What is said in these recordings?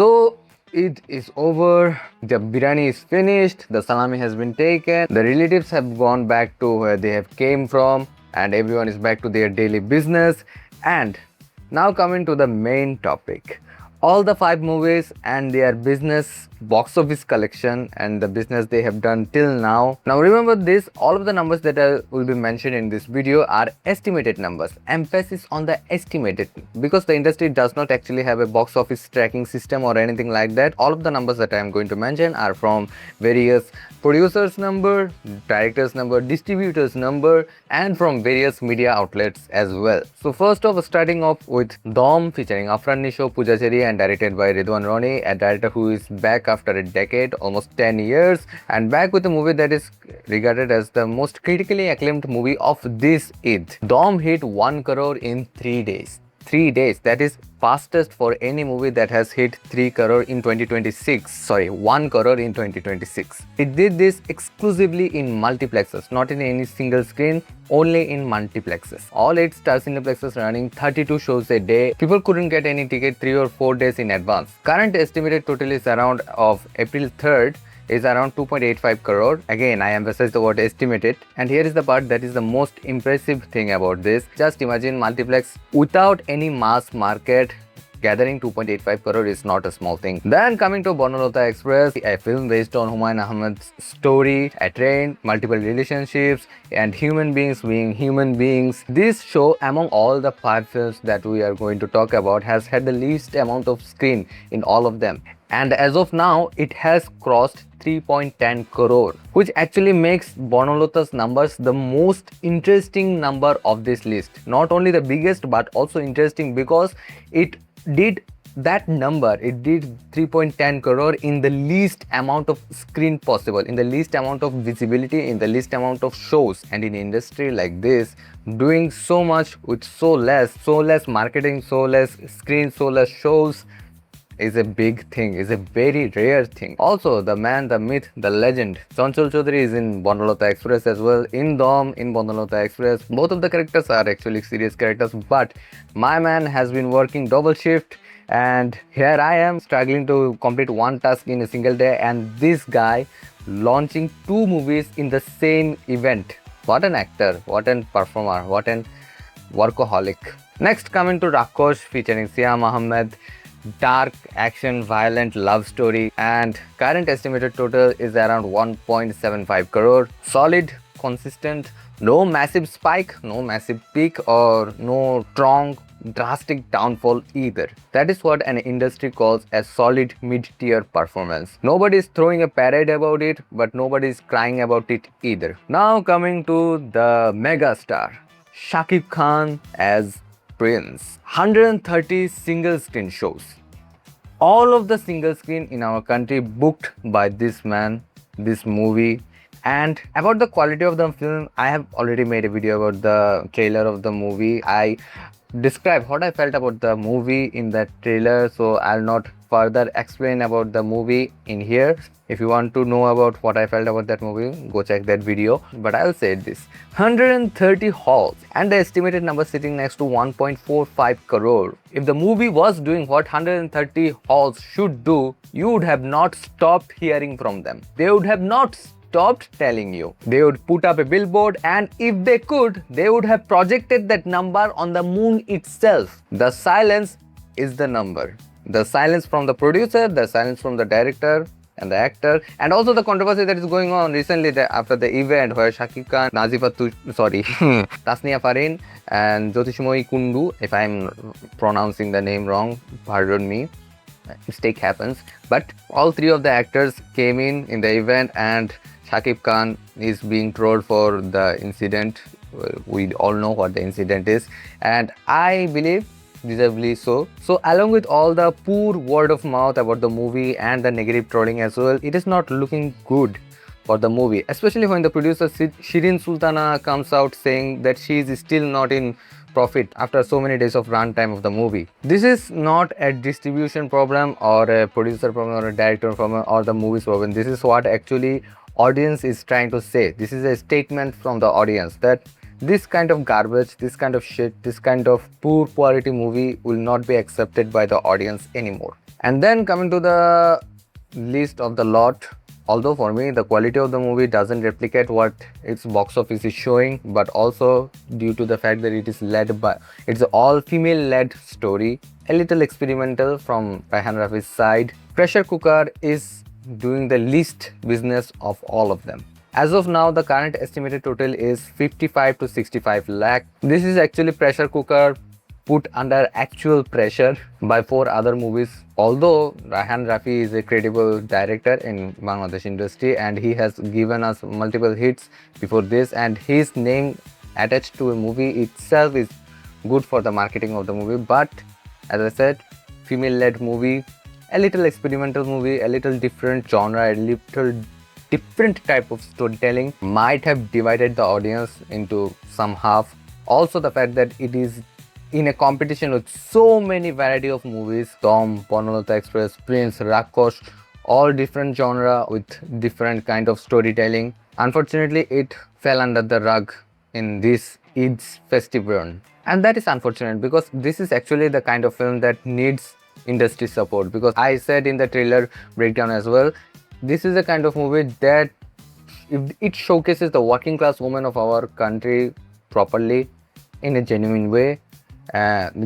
So it is over, the biryani is finished, the salami has been taken, the relatives have gone back to where they have came from, and everyone is back to their daily business. And now coming to the main topic, all the 5 movies and their business box office collection and the business they have done till now. Now remember this, all of the numbers that I will be mentioned in this video are estimated numbers. Emphasis on the estimated, because the industry does not actually have a box office tracking system or anything like that. All of the numbers that I am going to mention are from various producers number, directors number, distributors number, and from various media outlets as well. So first off, starting off with Domm featuring Afran, Nisho, Pujacheri, and directed by Ridwan Roni, a director who is back after a decade, almost 10 years, and back with a movie that is regarded as the most critically acclaimed movie of this Eid. Domm hit 1 crore in 3 days. 3 days, that is fastest for any movie that has hit 3 crore in 2026. Sorry, 1 crore in 2026. It did this exclusively in multiplexes, not in any single screen, only in multiplexes. All 8 Star Cineplexes running 32 shows a day. People couldn't get any ticket 3 or 4 days in advance. Current estimated total is around of April 3rd is around 2.85 crore. Again, I emphasize the word estimated, and here is the part that is the most impressive thing about this. Just imagine multiplex without any mass market gathering 2.85 crore is not a small thing. Then coming to Bonolota Express, a film based on Humayun Ahmed's story, a train, multiple relationships, and human beings being human beings. This show, among all the 5 films that we are going to talk about, has had the least amount of screen in all of them. And as of now, it has crossed 3.10 crore, which actually makes Bonolota's numbers the most interesting number of this list. Not only the biggest, but also interesting because it did that number, it did 3.10 crore in the least amount of screen possible, in the least amount of visibility, in the least amount of shows. And in industry like this, doing so much with so less marketing, so less screen, so less shows is a big thing, is a very rare thing. Also, the man, the myth, the legend, Chanchal Chowdhury is in Bonolota Express as well, in Domm, in Bonolota Express. Both of the characters are actually serious characters, but my man has been working double shift, and here I am struggling to complete one task in a single day, and this guy launching 2 movies in the same event. What an actor, what an performer, what an workaholic. Next, coming to Rakosh featuring Siam Ahmed. Dark action violent love story, and current estimated total is around 1.75 crore. Solid, consistent, no massive spike, no massive peak, or no strong drastic downfall either. That is what an industry calls a solid mid-tier performance. Nobody is throwing a parade about it, but nobody is crying about it either. Now coming to the mega star Shakib Khan as Prince. 130 single screen shows. All of the single screen in our country booked by this man, this movie. And about the quality of the film, I have already made a video about the trailer of the movie. I describe what I felt about the movie in that trailer, so I'll not further explain about the movie in here. If you want to know about what I felt about that movie, go check that video. But I'll say this, 130 halls and the estimated number sitting next to 1.45 crore. If the movie was doing what 130 halls should do, you would have not stopped hearing from them. They would have not stopped telling you. They would put up a billboard, and if they could, they would have projected that number on the moon itself. The silence is the number. The silence from the producer, the silence from the director and the actor, and also the controversy that is going on recently after the event where Shakib Khan, Tasnia Farin and Jyotishmoy Kundu, if I'm pronouncing the name wrong, pardon me, mistake happens, but all 3 of the actors came in the event, and Shakib Khan is being trolled for the incident. We all know what the incident is, and I believe deservedly so. So along with all the poor word of mouth about the movie and the negative trolling as well, it is not looking good for the movie, especially when the producer Shirin Sultana comes out saying that she is still not in profit after so many days of runtime of the movie. This is not a distribution problem or a producer problem or a director problem or the movie's problem. This is what actually audience is trying to say. This is a statement from the audience that this kind of garbage, this kind of shit, this kind of poor quality movie will not be accepted by the audience anymore. And then coming to the list of the lot, although for me the quality of the movie doesn't replicate what its box office is showing, but also due to the fact that it's an all female led story, a little experimental from Raihan Rafi's side. Pressure Cooker is doing the least business of all of them. As of now, the current estimated total is 55 to 65 lakh. This is actually Pressure Cooker put under actual pressure by 4 other movies. Although Raihan Rafi is a credible director in Bangladesh industry and he has given us multiple hits before this, and his name attached to a movie itself is good for the marketing of the movie. But as I said, female-led movie, a little experimental movie, a little different genre, a little different type of storytelling might have divided the audience into some half. Also the fact that it is in a competition with so many variety of movies, Domm, Bonolota Express, Prince, Rakosh, all different genre with different kind of storytelling. Unfortunately, it fell under the rug in this Eid's festive run. And that is unfortunate because this is actually the kind of film that needs industry support, because I said in the trailer breakdown as well, this is a kind of movie that if it showcases the working class woman of our country properly in a genuine way,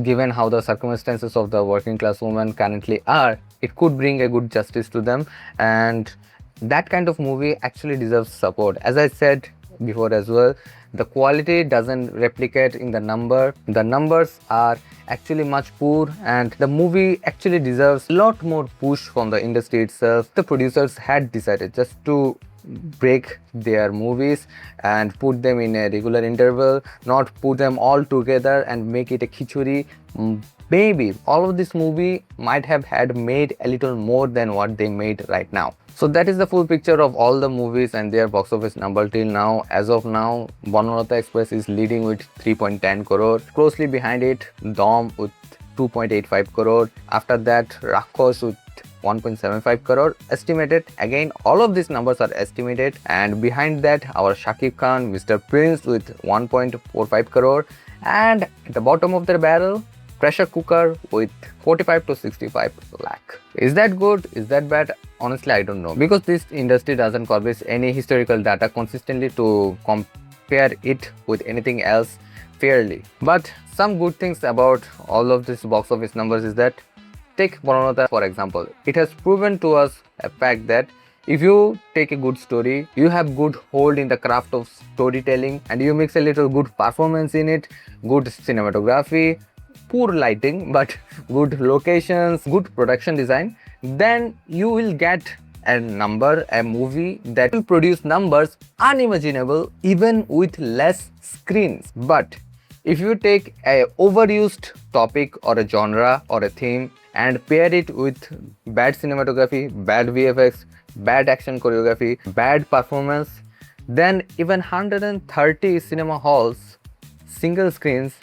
given how the circumstances of the working class women currently are, it could bring a good justice to them, and that kind of movie actually deserves support. As I said before as well, the quality doesn't replicate in the numbers are actually much poor, and the movie actually deserves a lot more push from the industry itself. The producers had decided just to break their movies and put them in a regular interval, not put them all together and make it a khichuri. Maybe all of this movie might have had made a little more than what they made right now. So that is the full picture of all the movies and their box office number till now. As of now, Bonolota Express is leading with 3.10 crore. Closely behind it, Domm with 2.85 crore. After that, Rakosh with 1.75 crore estimated. Again, all of these numbers are estimated, and behind that our Shakib Khan, Mr. Prince with 1.45 crore, and at the bottom of the barrel, Pressure Cooker with 45 to 65 lakh. Is that good? Is that bad? Honestly, I don't know, because this industry doesn't publish any historical data consistently to compare it with anything else fairly. But some good things about all of this box office numbers is that, take Bonolota for example. It has proven to us a fact that if you take a good story, you have good hold in the craft of storytelling, and you mix a little good performance in it, good cinematography, poor lighting but good locations, good production design, then you will get a movie that will produce numbers unimaginable even with less screens. But if you take a overused topic or a genre or a theme and pair it with bad cinematography, bad VFX, bad action choreography, bad performance, then even 130 cinema halls, single screens,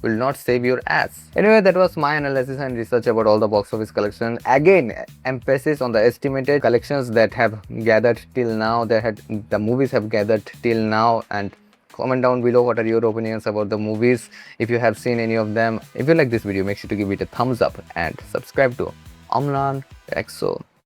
will not save your ass. Anyway, that was my analysis and research about all the box office collections. Again, emphasis on the estimated collections that have gathered till now, the movies have gathered till now, and comment down below what are your opinions about the movies, if you have seen any of them. If you like this video, make sure to give it a thumbs up and subscribe to Amlan Exo.